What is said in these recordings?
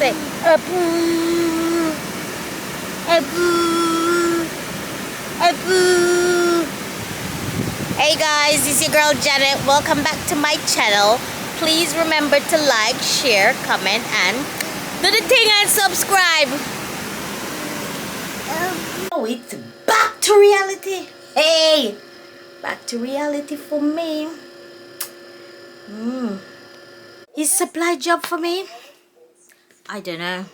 say a boo, a boo, a boo. Hey guys, it's your girl Janet. Welcome back to my channel. Please remember to like, share, comment, and do the thing and subscribe. Oh, it's back to reality. Hey, back to reality for me. Is supply job for me? I don't know.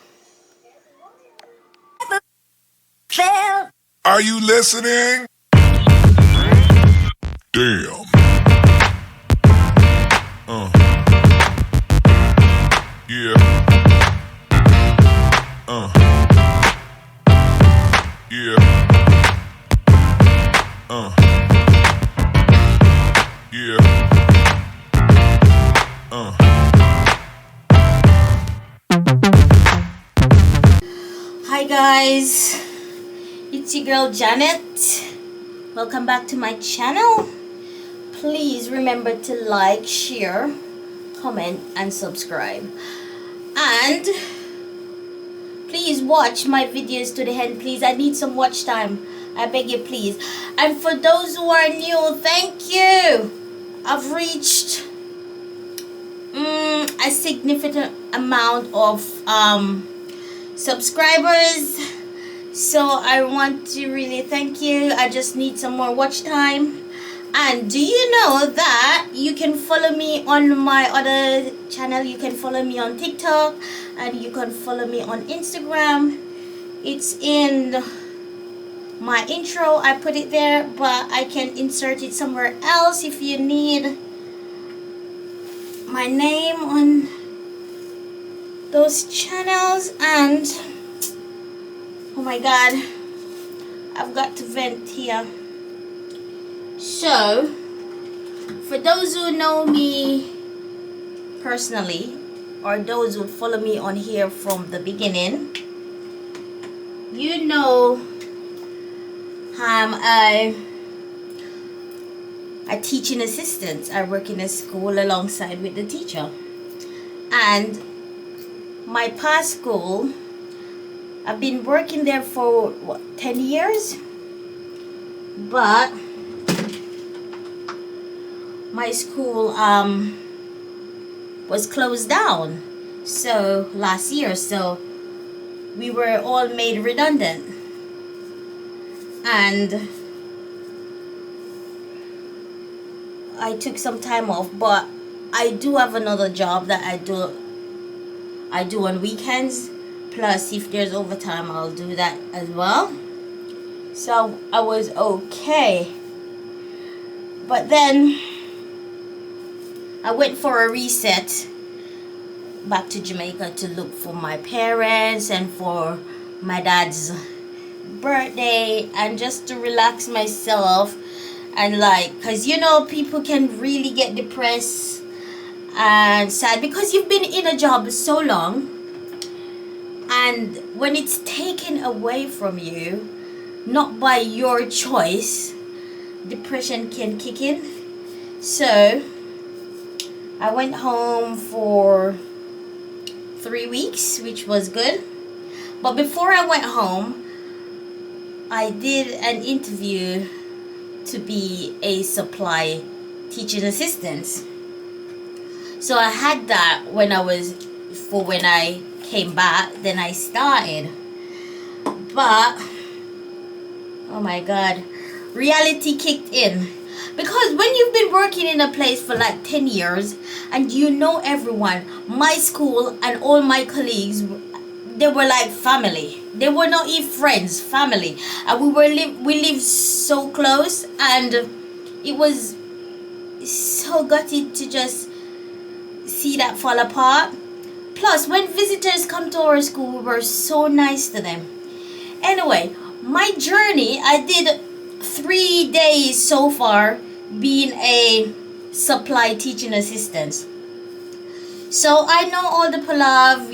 Are you listening? Damn. Yeah. Yeah. Yeah. Hi guys, it's your girl Janet. Welcome back to my channel. Please remember to like, share, comment, and subscribe. And please watch my videos to the end, please. I need some watch time. I beg you, please. And for those who are new, thank you. I've reached a significant amount of subscribers, so I want to really thank you. I just need some more watch time. And do you know that you can follow me on my other channel? You can follow me on TikTok and you can follow me on Instagram. It's in my intro. I put it there, but I can insert it somewhere else if you need my name on those channels. And oh my god, I've got to vent here. So for those who know me personally, or those who follow me on here from the beginning, you know I'm a teaching assistant. I work in a school alongside with the teacher. And my past school, I've been working there for 10 years, but my school was closed down so last year, so we were all made redundant. And I took some time off, but I do have another job that I do on weekends, plus if there's overtime I'll do that as well. So I was okay, but then I went for a reset back to Jamaica to look for my parents and for my dad's birthday, and just to relax myself. And like, because you know, people can really get depressed and sad because you've been in a job so long, and when it's taken away from you, not by your choice, depression can kick in. So I went home for 3 weeks, which was good. But before I went home, I did an interview to be a supply teaching assistant. So I had that when I came back, then I started. But oh my god, reality kicked in. Because when you've been working in a place for like 10 years and you know everyone, my school and all my colleagues, they were like family. They were not even friends, family. And we lived so close, and it was so gutted to just see that fall apart. Plus, when visitors come to our school, we were so nice to them. Anyway, my journey, I did 3 days so far being a supply teaching assistant. So I know all the palav,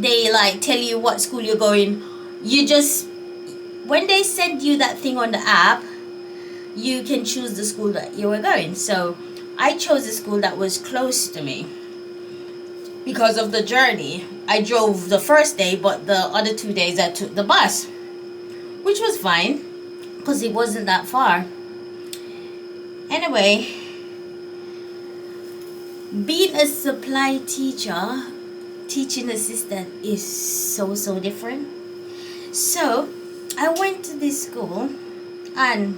they like tell you what school you're going. You just, when they send you that thing on the app, you can choose the school that you were going. So I chose a school that was close to me. because of the journey. I drove the first day, but the other 2 days I took the bus, which was fine because it wasn't that far. Anyway, being a supply teacher, teaching assistant is so different. So I went to this school and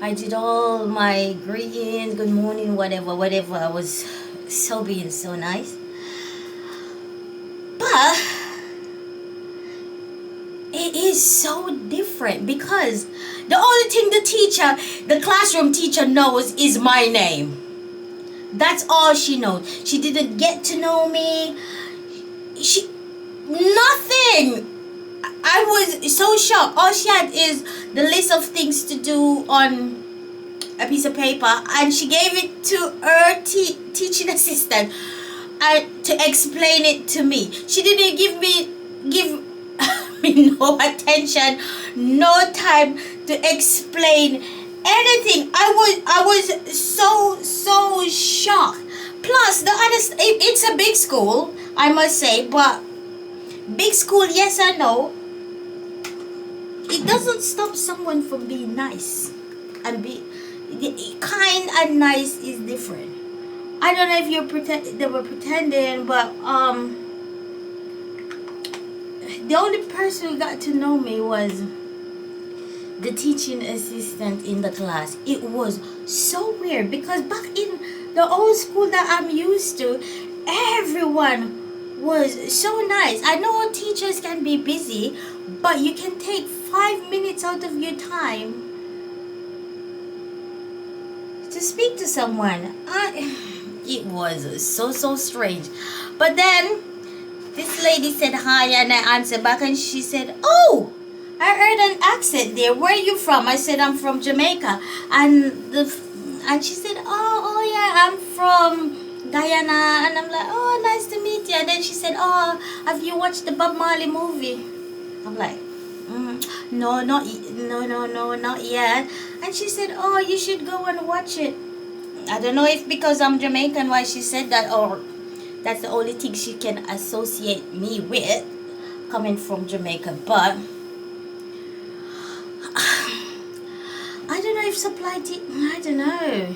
I did all my greetings, good morning, whatever. I was being so nice. But it is so different because the only thing the classroom teacher knows is my name. That's all she knows. She didn't get to know me. Nothing. I was so shocked. All she had is the list of things to do on a piece of paper, and she gave it to her teaching assistant to explain it to me. She didn't give me no attention, no time to explain anything. I was so shocked. Plus the other, it's a big school, I must say, but big school, yes I know, it doesn't stop someone from being nice and be kind and nice is different. I don't know if they were pretending, but the only person who got to know me was the teaching assistant in the class. It was so weird because back in the old school that I'm used to, everyone was so nice. I know teachers can be busy, but you can take 5 minutes out of your time to speak to someone. It was so strange. But then this lady said hi and I answered back and she said, "Oh, I heard an accent there. Where are you from?" I said, "I'm from Jamaica." And she said, oh yeah, I'm from Guyana." And I'm like, "Oh, nice to meet you." And then she said, "Oh, have you watched the Bob Marley movie?" I'm like, no, not yet." And she said, "Oh, you should go and watch it." I don't know if because I'm Jamaican why she said that, or that's the only thing she can associate me with, coming from Jamaica. But I don't know if I don't know,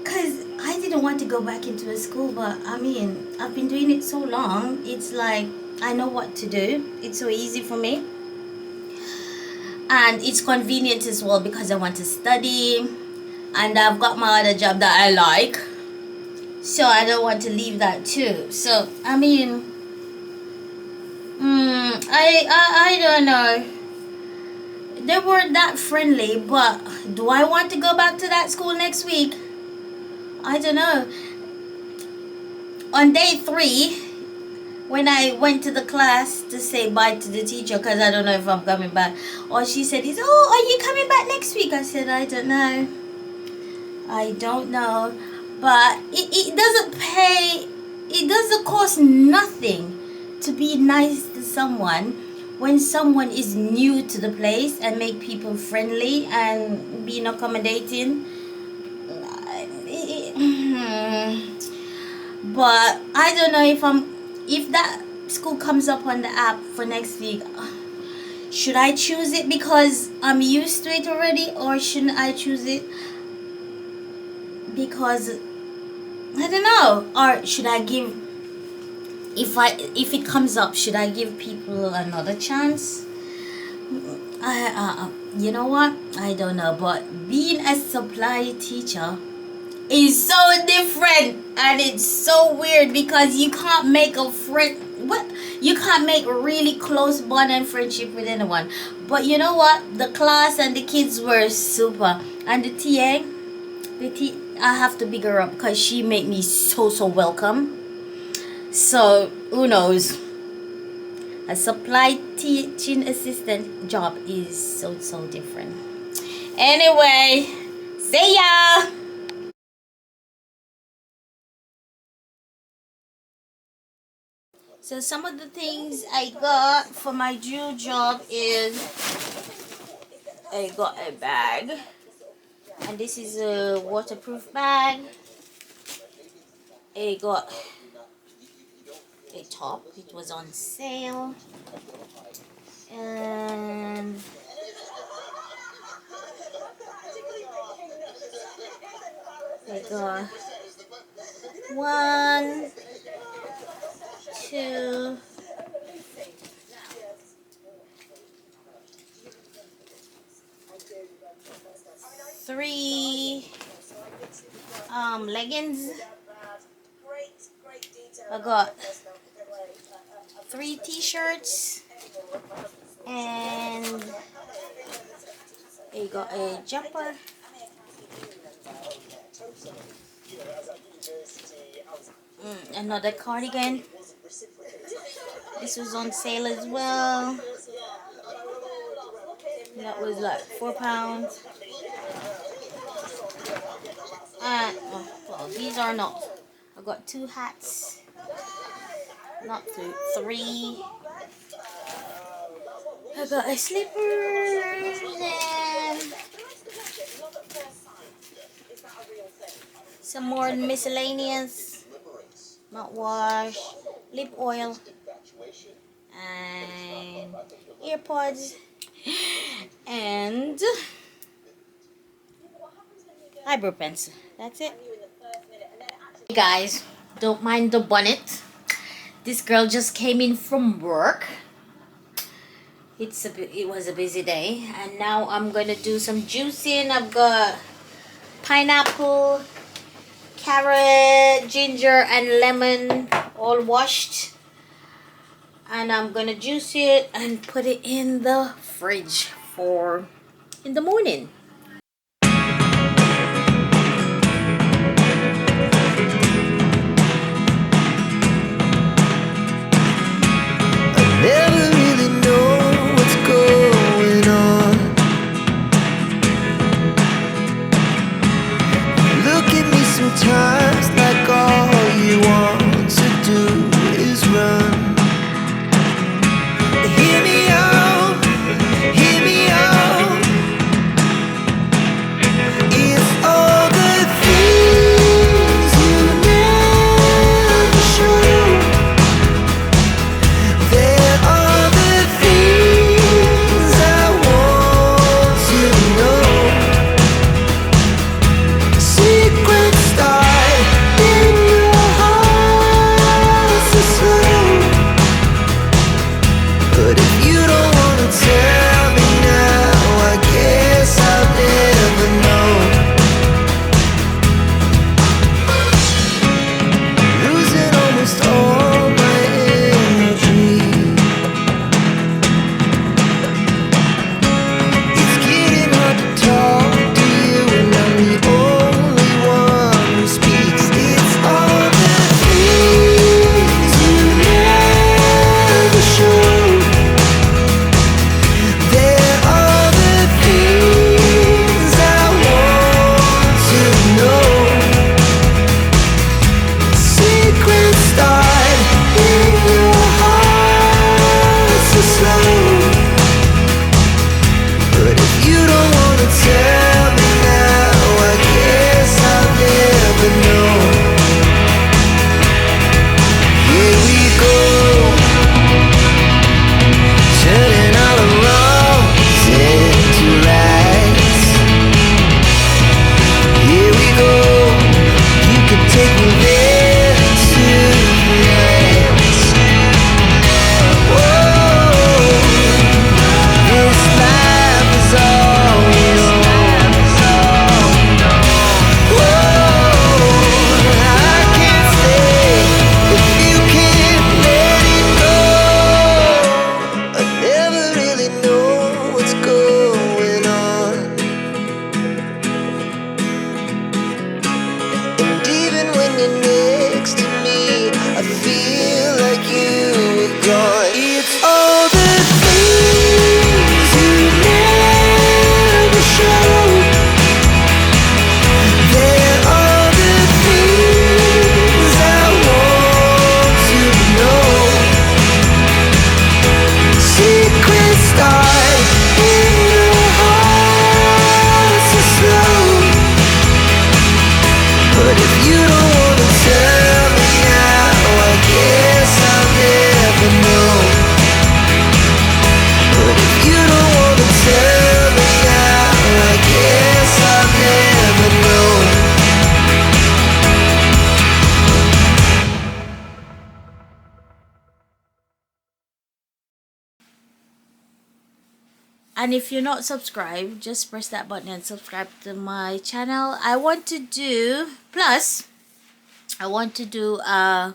because I didn't want to go back into a school, but I mean, I've been doing it so long, it's like I know what to do. It's so easy for me. And it's convenient as well because I want to study. And I've got my other job that I like. So I don't want to leave that too. So, I mean, I don't know. They weren't that friendly, but do I want to go back to that school next week? I don't know. On day 3, when I went to the class to say bye to the teacher, because I don't know if I'm coming back, all she said is, "Oh, are you coming back next week?" I said, I don't know. But it doesn't pay, it doesn't cost nothing to be nice to someone when someone is new to the place and make people friendly and being accommodating. But I don't know if that school comes up on the app for next week. Should I choose it because I'm used to it already, or shouldn't I choose it because I don't know? Or should I give, if it comes up, should I give people another chance? You know what? I don't know. But being a supply teacher is so different, and it's so weird because you can't make a friend. You can't make a really close bond and friendship with anyone. But you know what? The class and the kids were super, and the TA, I have to big her up because she made me so welcome. So who knows? A supply teaching assistant job is so different. Anyway, see ya. So some of the things I got for my drill job is I got a bag, and this is a waterproof bag. I got a top. It was on sale. And I got 1, 2, 3 leggings. I got 3 t-shirts, and I got a jumper. Another cardigan. This was on sale as well. That was like £4. And well, these are not. I got 2 hats. Not 2, 3. I got a slippers and some more miscellaneous mouthwash, lip oil, and earpods, and eyebrow pencil. That's it. Hey guys, don't mind the bonnet. This girl just came in from work. It was a busy day, and now I'm gonna do some juicing. I've got pineapple, carrot, ginger, and lemon all washed, and I'm gonna juice it and put it in the fridge for in the morning. Never really know what's going on. Look at me sometimes like all you want to do is run. Hear me out, hear me out. And if you're not subscribed, just press that button and subscribe to my channel. I want to do a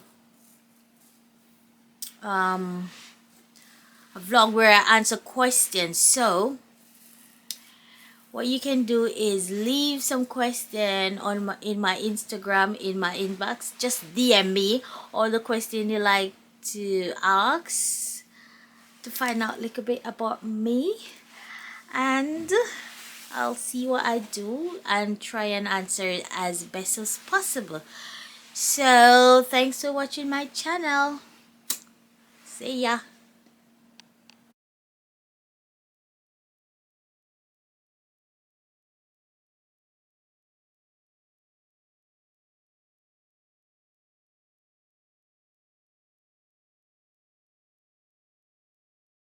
vlog where I answer questions. So what you can do is leave some question on in my Instagram, in my inbox. Just DM me all the question you like to ask to find out a little bit about me, and I'll see what I do and try and answer it as best as possible. So thanks for watching my channel. See ya.